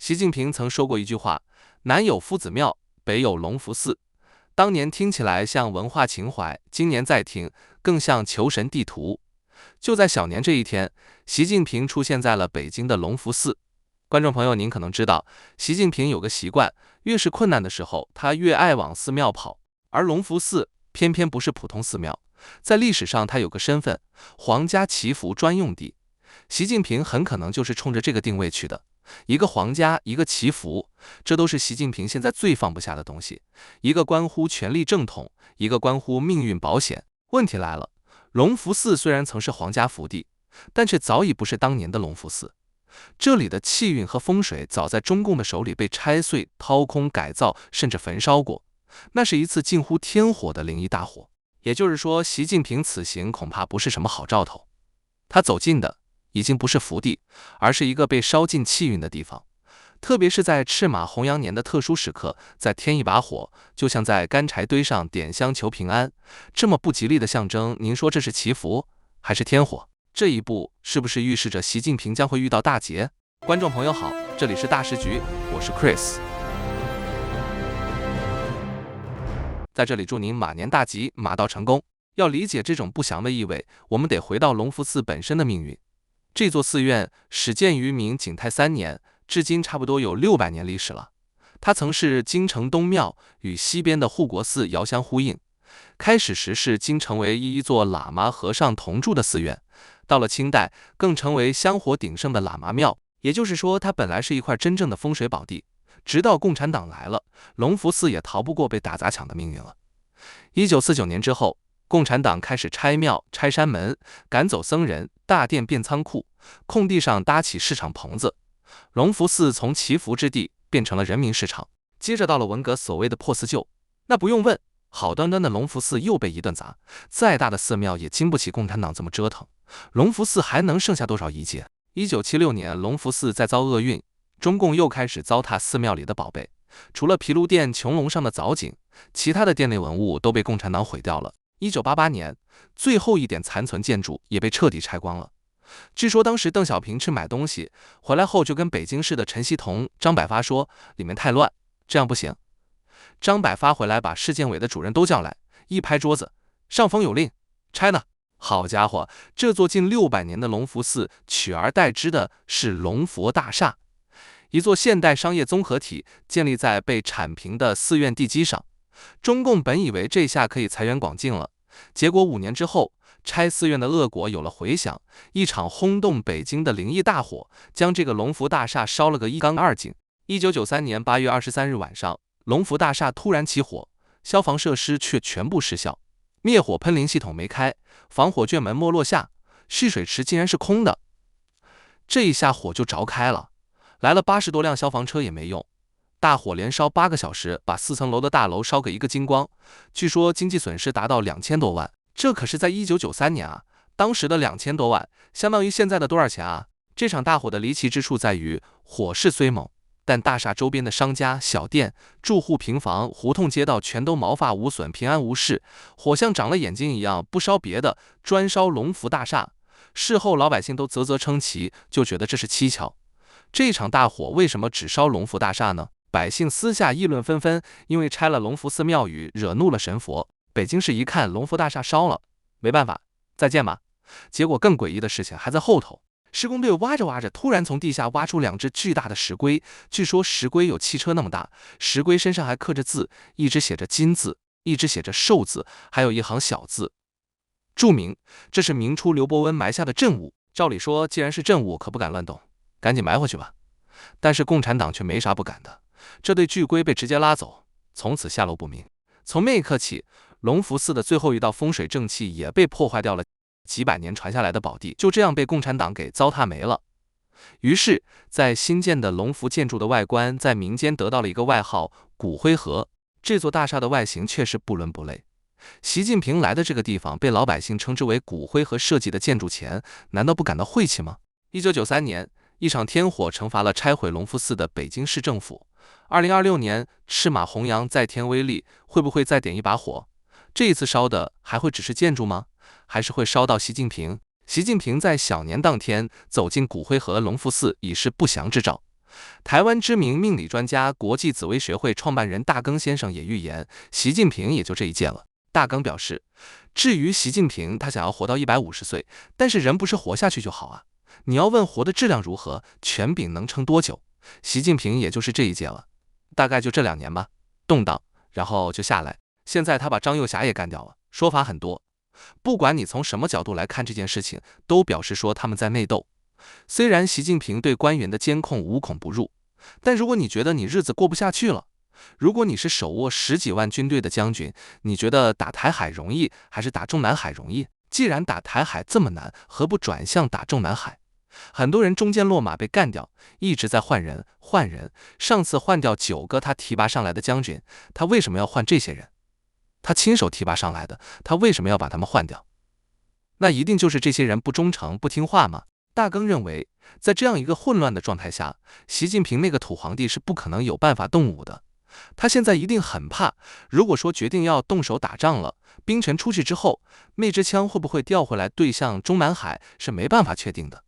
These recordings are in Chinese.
习近平曾说过一句话：南有夫子庙，北有隆福寺。当年听起来像文化情怀，今年再听更像求神地图。就在小年这一天，习近平出现在了北京的隆福寺。观众朋友，您可能知道，习近平有个习惯，越是困难的时候，他越爱往寺庙跑。而隆福寺偏偏不是普通寺庙，在历史上它有个身份，皇家祈福专用地。习近平很可能就是冲着这个定位去的。一个皇家，一个祈福，这都是习近平现在最放不下的东西。一个关乎权力正统，一个关乎命运保险。问题来了，隆福寺虽然曾是皇家福地，但却早已不是当年的隆福寺。这里的气运和风水早在中共的手里被拆碎、掏空、改造，甚至焚烧过。那是一次近乎天火的灵异大火。也就是说，习近平此行恐怕不是什么好兆头。他走进的已经不是福地，而是一个被烧尽气运的地方。特别是在赤马红羊年的特殊时刻，再添一把火，就像在干柴堆上点香求平安。这么不吉利的象征，您说这是祈福还是添火？这一步是不是预示着习近平将会遇到大劫？观众朋友好，这里是大时局，我是 Chris。在这里祝您马年大吉，马到成功。要理解这种不祥的意味，我们得回到隆福寺本身的命运。这座寺院始建于明景泰3年，至今差不多有600年历史了。它曾是京城东庙，与西边的护国寺遥相呼应。开始时是京城为一座喇嘛和尚同住的寺院，到了清代更成为香火鼎盛的喇嘛庙。也就是说，它本来是一块真正的风水宝地。直到共产党来了，隆福寺也逃不过被打砸抢的命运了。1949年之后，共产党开始拆庙、拆山门，赶走僧人，大殿变仓库，空地上搭起市场棚子。隆福寺从祈福之地变成了人民市场。接着到了文革所谓的破四旧，那不用问，好端端的隆福寺又被一顿砸，再大的寺庙也经不起共产党这么折腾。隆福寺还能剩下多少遗迹？1976年，隆福寺再遭厄运，中共又开始糟蹋寺庙里的宝贝。除了毗卢殿穹隆上的藻井，其他的殿内文物都被共产党毁掉了。1988年，最后一点残存建筑也被彻底拆光了。据说当时邓小平去买东西回来后，就跟北京市的陈锡同、张百发说，里面太乱，这样不行。张百发回来把市建委的主任都叫来，一拍桌子，上峰有令，拆呢。好家伙，这座近600年的隆福寺取而代之的是隆佛大厦，一座现代商业综合体，建立在被铲平的寺院地基上。中共本以为这下可以财源广进了，结果5年之后，拆寺院的恶果有了回响，一场轰动北京的灵异大火将这个隆福大厦烧了个一干二净。1993年8月23日晚上，隆福大厦突然起火，消防设施却全部失效，灭火喷淋系统没开，防火卷门没落下，蓄水池竟然是空的。这一下火就着开了，来了80多辆消防车也没用。大火连烧8个小时，把4层楼的大楼烧个一个精光，据说经济损失达到2000多万。这可是在1993年啊，当时的2000多万相当于现在的多少钱啊？这场大火的离奇之处在于，火势虽猛，但大厦周边的商家、小店、住户、平房、胡同街道全都毛发无损，平安无事。火像长了眼睛一样，不烧别的，专烧隆福大厦。事后老百姓都啧啧称奇，就觉得这是蹊跷。这场大火为什么只烧隆福大厦呢？百姓私下议论纷纷，因为拆了隆福寺庙宇，惹怒了神佛。北京市一看隆福大厦烧了，没办法，再建吧。结果更诡异的事情还在后头。施工队挖着挖着，突然从地下挖出2只巨大的石龟，据说石龟有汽车那么大，石龟身上还刻着字，一只写着金字，一只写着寿字，还有一行小字，注明这是明初刘伯温埋下的镇物。照理说，既然是镇物，可不敢乱动，赶紧埋回去吧。但是共产党却没啥不敢的，这对巨龟被直接拉走，从此下落不明。从那一刻起，隆福寺的最后一道风水正气也被破坏掉了，几百年传下来的宝地就这样被共产党给糟蹋没了。于是，在新建的隆福建筑的外观在民间得到了一个外号“骨灰盒”。这座大厦的外形确实不伦不类。习近平来的这个地方被老百姓称之为骨灰盒设计的建筑前，难道不感到晦气吗？1993年，一场天火惩罚了拆毁隆福寺的北京市政府。2026年，赤马红羊再添威力，会不会再点一把火？这一次烧的还会只是建筑吗？还是会烧到习近平？习近平在小年当天走进骨灰盒隆福寺，已是不祥之兆。台湾知名命理专家、国际紫微学会创办人大庚先生也预言，习近平也就这一届了。大庚表示，至于习近平，他想要活到150岁，但是人不是活下去就好啊。你要问活的质量如何，权柄能撑多久，习近平也就是这一届了，大概就这2年吧，动荡，然后就下来。现在他把张幼霞也干掉了，说法很多。不管你从什么角度来看这件事情，都表示说他们在内斗。虽然习近平对官员的监控无孔不入，但如果你觉得你日子过不下去了，如果你是手握10几万军队的将军，你觉得打台海容易还是打中南海容易？既然打台海这么难，何不转向打中南海？很多人中间落马被干掉，一直在换人。上次换掉9个他提拔上来的将军，他为什么要换这些人？他亲手提拔上来的，他为什么要把他们换掉？那一定就是这些人不忠诚、不听话吗？大庚认为，在这样一个混乱的状态下，习近平那个土皇帝是不可能有办法动武的。他现在一定很怕，如果说决定要动手打仗了，兵权出去之后，那支枪会不会调回来对向中南海，是没办法确定的。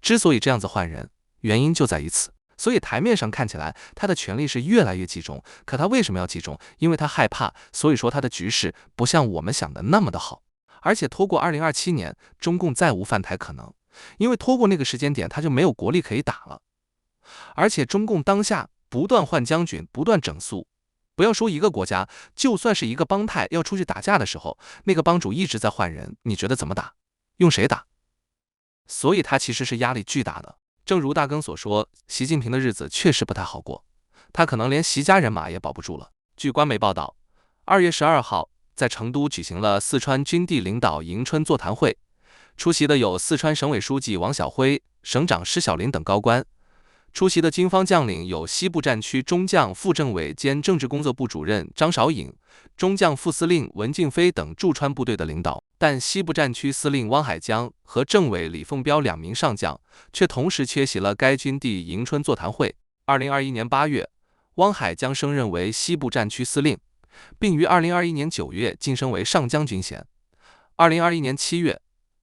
之所以这样子换人，原因就在于此。所以台面上看起来他的权力是越来越集中，可他为什么要集中？因为他害怕，所以说他的局势不像我们想的那么的好。而且拖过2027年，中共再无犯台可能，因为拖过那个时间点，他就没有国力可以打了。而且中共当下不断换将军，不断整肃，不要说一个国家，就算是一个帮派要出去打架的时候，那个帮主一直在换人，你觉得怎么打？用谁打？所以他其实是压力巨大的。正如大庚所说，习近平的日子确实不太好过，他可能连习家人马也保不住了。据官媒报道，2月12号在成都举行了四川军地领导迎春座谈会，出席的有四川省委书记王晓辉、省长施小林等高官。出席的军方将领有西部战区中将副政委兼政治工作部主任张少颖、中将副司令文静飞等驻川部队的领导，但西部战区司令汪海江和政委李凤彪2名上将却同时缺席了该军地迎春座谈会。2021年8月，汪海江升任为西部战区司令，并于2021年9月晋升为上将军衔。2021年7月，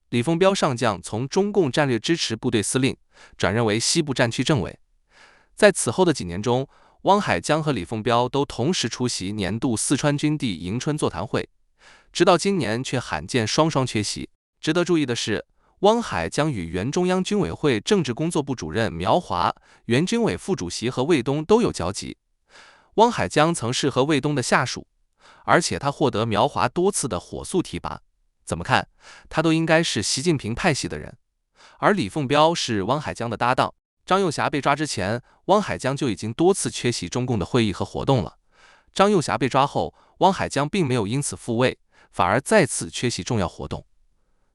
李凤彪上将从中共战略支持部队司令转任为西部战区政委。在此后的几年中，汪海江和李凤彪都同时出席年度四川军地迎春座谈会，直到今年却罕见双双缺席。值得注意的是，汪海江与原中央军委会政治工作部主任苗华、原军委副主席何卫东都有交集。汪海江曾是何卫东的下属，而且他获得苗华多次的火速提拔，怎么看他都应该是习近平派系的人。而李凤彪是汪海江的搭档，张幼霞被抓之前，汪海江就已经多次缺席中共的会议和活动了。张幼霞被抓后，汪海江并没有因此复位，反而再次缺席重要活动。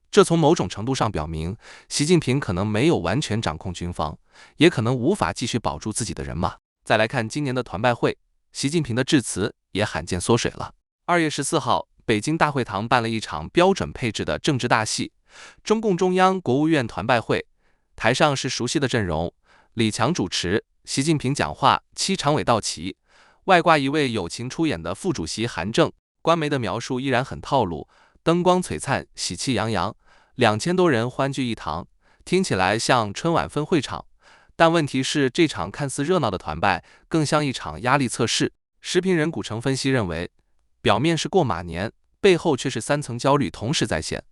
这从某种程度上表明，习近平可能没有完全掌控军方，也可能无法继续保住自己的人马。再来看今年的团拜会，习近平的致辞也罕见缩水了。2月14号，北京大会堂办了一场标准配置的政治大戏，中共中央、国务院团拜会，台上是熟悉的阵容，李强主持，习近平讲话，7常委到齐，外挂一位友情出演的副主席韩正。官媒的描述依然很套路，灯光璀璨，喜气洋洋，2000多人欢聚一堂，听起来像春晚分会场。但问题是，这场看似热闹的团拜，更像一场压力测试。时评人古城分析认为，表面是过马年，背后却是3层焦虑同时在线。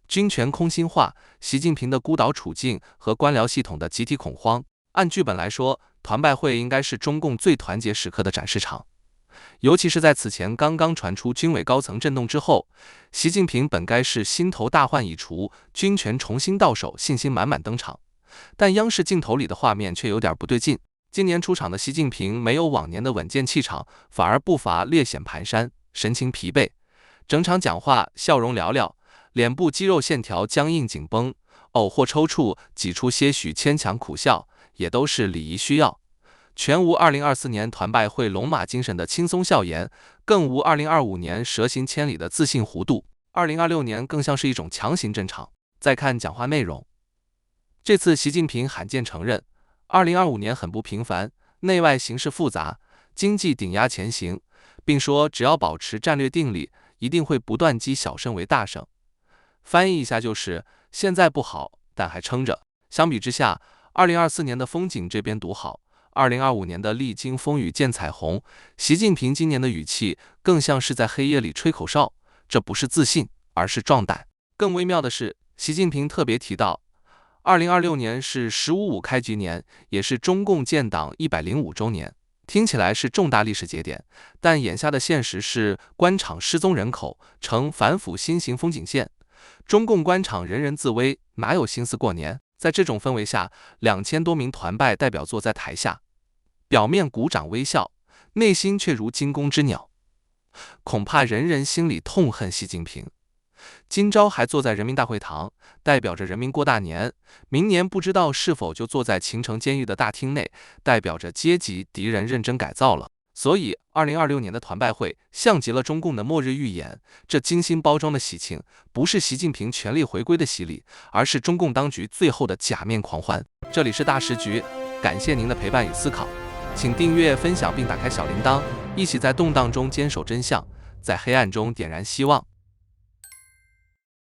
军权空心化、习近平的孤岛处境和官僚系统的集体恐慌。按剧本来说，团拜会应该是中共最团结时刻的展示场，尤其是在此前刚刚传出军委高层震动之后，习近平本该是心头大患已除，军权重新到手，信心满满登场。但央视镜头里的画面却有点不对劲。今年出场的习近平没有往年的稳健气场，反而步伐略显蹒跚，神情疲惫，整场讲话笑容寥寥，脸部肌肉线条僵硬紧绷，偶或抽搐，挤出些许牵强苦笑，也都是礼仪需要。全无2024年团拜会龙马精神的轻松笑颜，更无2025年蛇行千里的自信弧度。2026年更像是一种强行镇场。再看讲话内容，这次习近平罕见承认，2025年很不平凡，内外形势复杂，经济顶压前行，并说只要保持战略定力，一定会不断积小胜为大胜。翻译一下就是，现在不好，但还撑着。相比之下，2024年的风景这边独好2025年的历经风雨见彩虹，习近平今年的语气更像是在黑夜里吹口哨，这不是自信，而是壮胆。更微妙的是，习近平特别提到，2026年是“十五五”开局年，也是中共建党105周年。听起来是重大历史节点，但眼下的现实是官场失踪人口呈反腐新型风景线，中共官场人人自危，哪有心思过年？在这种氛围下，2000多名团拜代表坐在台下，表面鼓掌微笑，内心却如惊弓之鸟，恐怕人人心里痛恨习近平。今朝还坐在人民大会堂，代表着人民过大年；明年不知道是否就坐在秦城监狱的大厅内，代表着阶级敌人认真改造了。所以，2026年的团拜会像极了中共的末日预演。这精心包装的喜庆，不是习近平权力回归的洗礼，而是中共当局最后的假面狂欢。这里是大时局，感谢您的陪伴与思考，请订阅、分享并打开小铃铛，一起在动荡中坚守真相，在黑暗中点燃希望。